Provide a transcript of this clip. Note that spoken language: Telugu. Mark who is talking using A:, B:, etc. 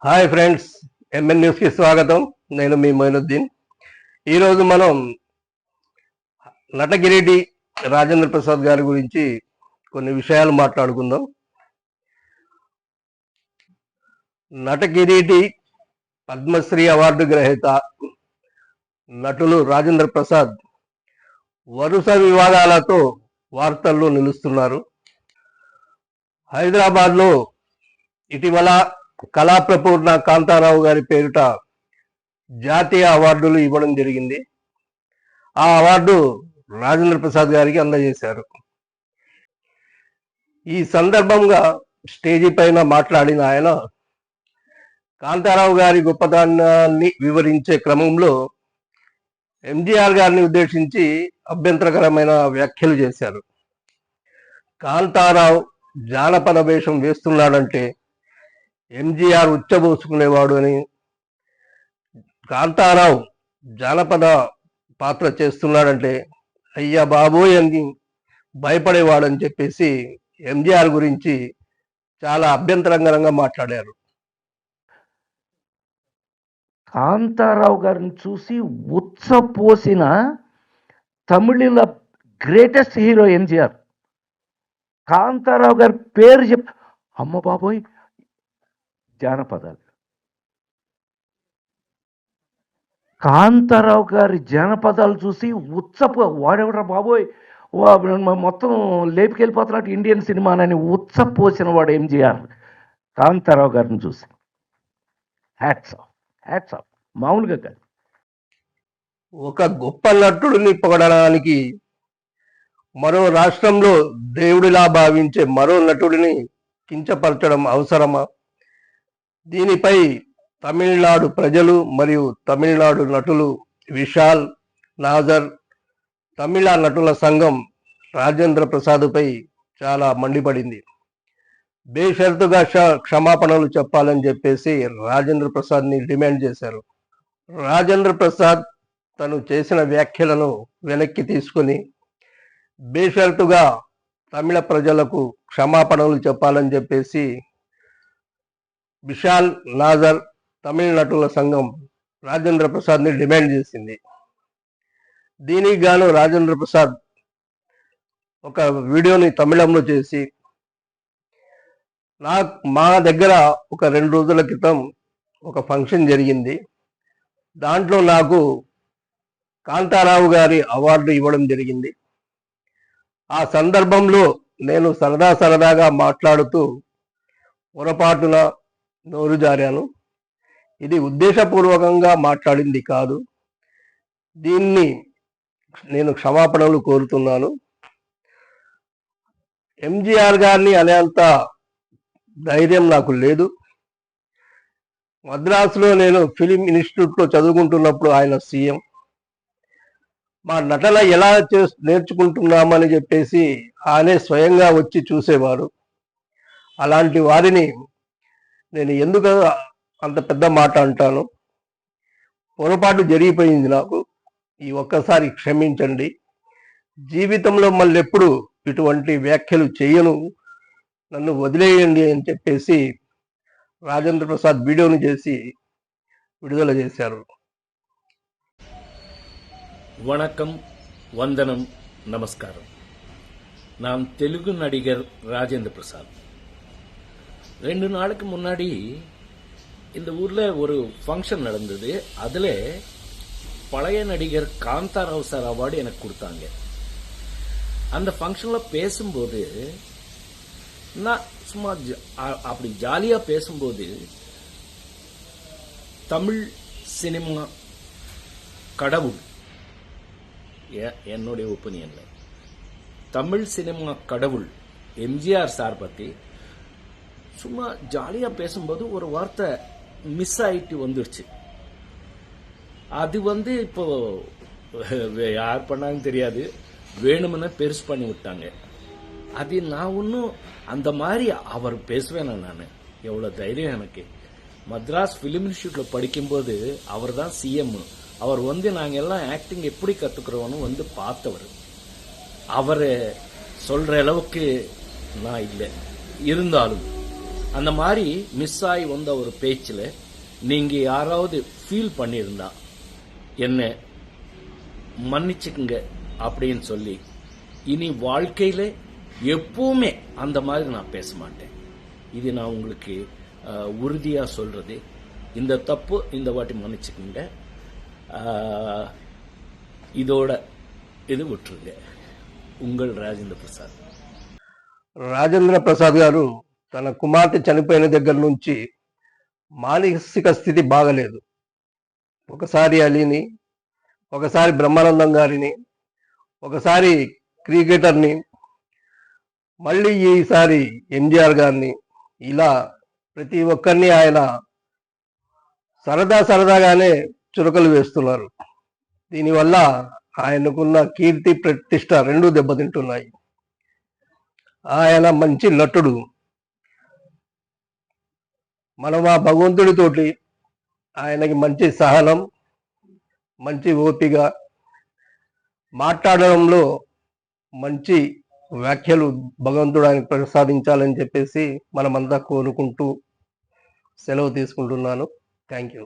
A: హాయ్ ఫ్రెండ్స్, ఎంఎన్ న్యూస్కి స్వాగతం. నేను మీ మొయినుద్దీన్. ఈరోజు మనం నటగిరెడ్డి రాజేంద్ర ప్రసాద్ గారి గురించి కొన్ని విషయాలు మాట్లాడుకుందాం. నటగిరెడ్డి పద్మశ్రీ అవార్డు గ్రహీత నటులు రాజేంద్ర ప్రసాద్ వరుస వివాదాలతో వార్తల్లో నిలుస్తున్నారు. హైదరాబాద్లో ఇటీవల కళాప్రపూర్ణ కాంతారావు గారి పేరిట జాతీయ అవార్డులు ఇవ్వడం జరిగింది. ఆ అవార్డు రాజేంద్ర ప్రసాద్ గారికి అందజేశారు. ఈ సందర్భంగా స్టేజీ పైన మాట్లాడిన ఆయన కాంతారావు గారి గొప్పతనాన్ని వివరించే క్రమంలో ఎంజీఆర్ గారిని ఉద్దేశించి అభ్యంతరకరమైన వ్యాఖ్యలు చేశారు. కాంతారావు జానపద వేషం వేస్తున్నాడంటే ఎంజీఆర్ ఉచ్చబోసుకునేవాడు అని, కాంతారావు జానపద పాత్ర చేస్తున్నాడంటే అయ్యా బాబోయ్ అని భయపడేవాడని చెప్పేసి ఎంజీఆర్ గురించి చాలా అభ్యంతరకరంగా మాట్లాడారు.
B: కాంతారావు గారిని చూసి ఉచ్చపోసిన తమిళ గ్రేటెస్ట్ హీరో ఎంజీఆర్. కాంతారావు గారి పేరు అమ్మ బాబోయ్ జానపదాలు. కాంతారావు గారి జానపదాలు చూసి వాడెవడరా బాబోయ్ మొత్తం లేపుకెళ్ళిపోతున్నట్టు ఇండియన్ సినిమానని ఉచ్చపోసిన వాడు ఎంజీఆర్. కాంతారావు గారిని చూసి హ్యాట్స్ ఆఫ్ మామూలుగా కాదు.
A: ఒక గొప్ప నటుడిని పొగడడానికి మరో రాష్ట్రంలో దేవుడిలా భావించే మరో నటుడిని కించపరచడం అవసరమా? దీనిపై తమిళనాడు ప్రజలు మరియు తమిళనాడు నటులు విశాల్, నాజర్, తమిళ నటుల సంఘం రాజేంద్ర ప్రసాద్పై చాలా మండిపడింది. బేషరతుగా క్షమాపణలు చెప్పాలని చెప్పేసి రాజేంద్ర ప్రసాద్ని డిమాండ్ చేశారు. రాజేంద్ర ప్రసాద్ తను చేసిన వ్యాఖ్యలను వెనక్కి తీసుకుని బేషరతుగా తమిళ ప్రజలకు క్షమాపణలు చెప్పాలని చెప్పేసి విశాల్, నాజర్, తమిళ నటుల సంఘం రాజేంద్ర ప్రసాద్ని డిమాండ్ చేసింది. దీనికి గాను రాజేంద్ర ప్రసాద్ ఒక వీడియోని తమిళంలో చేసి, మా దగ్గర ఒక 2 రోజుల క్రితం ఒక ఫంక్షన్ జరిగింది. దాంట్లో నాకు కాంతారావు గారి అవార్డు ఇవ్వడం జరిగింది. ఆ సందర్భంలో నేను సరదాగా మాట్లాడుతూ పొరపాటున నోరు జారాను. ఇది ఉద్దేశపూర్వకంగా మాట్లాడింది కాదు. దీన్ని నేను క్షమాపణలు కోరుతున్నాను. ఎంజీఆర్ గారిని అనేంత ధైర్యం నాకు లేదు. మద్రాసులో నేను ఫిలిం ఇన్స్టిట్యూట్లో చదువుకుంటున్నప్పుడు ఆయన సీఎం. మా నటన ఎలా నేర్చుకుంటున్నామని చెప్పేసి ఆయనే స్వయంగా వచ్చి చూసేవారు. అలాంటి వారిని నేను ఎందుకు అంత పెద్ద మాట అంటాను? పొరపాటు జరిగిపోయింది నాకు. ఈ ఒక్కసారి క్షమించండి. జీవితంలో మళ్ళీ ఎప్పుడు ఇటువంటి వ్యాఖ్యలు చేయను, నన్ను వదిలేయండి అని చెప్పేసి రాజేంద్ర ప్రసాద్ వీడియోని చేసి విడుదల చేశారు.
C: வணக்கம், வந்தனம், நமஸ்காரம். நான் தெலுங்கு நடிகர் ராஜேந்திர பிரசாத். 2 நாளுக்கு முன்னாடி இந்த ஊர்ல ஒரு ஃபங்க்ஷன் நடந்தது. அதுல பழைய நடிகர் காந்தாராவ் சார் அவார்டு எனக்கு கொடுத்தாங்க. அந்த ஃபங்க்ஷன்ல பேசும்போது நான் சும்மா அப்படி ஜாலியா பேசும்போது தமிழ் சினிமா கடவுள், என்னுடைய ஒப்பீனியன்ல தமிழ் சினிமா கடவுள் எம்ஜிஆர் சார் பத்தி சும்மா ஜாலியா பேசும்போது ஒரு வார்த்தை மிஸ் ஆயிட்டு வந்துருச்சு. அது இப்போ யார் பண்ணாங்க தெரியாது, வேணும்னு பெருசு பண்ணி விட்டாங்க. அது நான் ஒன்னும் அந்த மாதிரி அவர் பேசுவேன். நான் எவ்வளவு தைரியம் எனக்கு. மദ്രാസ് பிலிம் இன்ஸ்டியூட்ல படிக்கும்போது அவர் தான் சிஎம். அவர் நாங்க எல்லாம் ஆக்டிங் எப்படி கத்துக்கிறோம்னு பார்த்தவர். அவர் சொல்ற அளவுக்கு நான் இல்லை. இருந்தாலும் அந்த மாதிரி மிஸ் ஆகி வந்த ஒரு பேச்சில் நீங்க யாராவது ஃபீல் பண்ணியிருந்தா என்ன மன்னிச்சுக்குங்க அப்படின்னு சொல்லி இனி வாழ்க்கையில எப்பவுமே அந்த மாதிரி நான் பேச மாட்டேன். இது நான் உங்களுக்கு உறுதியா சொல்றது. இந்த தப்பு இந்த வாட்டி மன்னிச்சுக்குங்க, இதோட ఇది విట్టురుగా. ఉంగల్ రాజేంద్ర ప్రసాద్.
A: రాజేంద్ర ప్రసాద్ గారు తన కుమార్తె చనిపోయిన దగ్గర నుంచి మానసిక స్థితి బాగలేదు. ఒకసారి అలీని, ఒకసారి బ్రహ్మానందం గారిని, ఒకసారి క్రికెటర్ని, మళ్ళీ ఈసారి ఎంజిఆర్ గారిని, ఇలా ప్రతి ఒక్కరిని ఆయన సరదాగానే చురకలు వేస్తున్నారు. దీనివల్ల ఆయనకున్న కీర్తి ప్రతిష్ట రెండూ దెబ్బతింటున్నాయి. ఆయన మంచి నటుడు. మనం ఆ భగవంతుడితోటి ఆయనకి మంచి సహనం, మంచి ఓపిక, మాట్లాడడంలో మంచి వ్యాఖ్యలు భగవంతుడు ఆయన ప్రసాదించాలని చెప్పేసి మనమంతా కోరుకుంటూ సెలవు తీసుకుంటున్నాను. Thank you.